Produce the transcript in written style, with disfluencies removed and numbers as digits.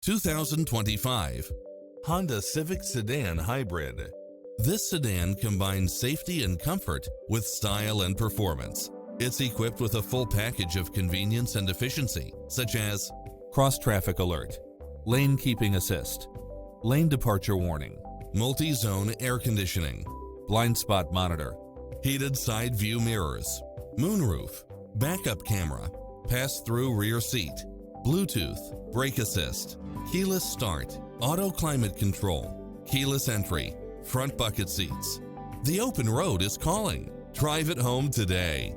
2025 Honda Civic Sedan Hybrid. This sedan combines safety and comfort with style and performance. It's equipped with a full package of convenience and efficiency, such as cross-traffic alert, lane keeping assist, lane departure warning, multi-zone air conditioning, blind spot monitor, heated side view mirrors, moonroof, backup camera, pass-through rear seat, Bluetooth, brake assist, keyless start, auto climate control, keyless entry, front bucket seats. The open road is calling. Drive it home today.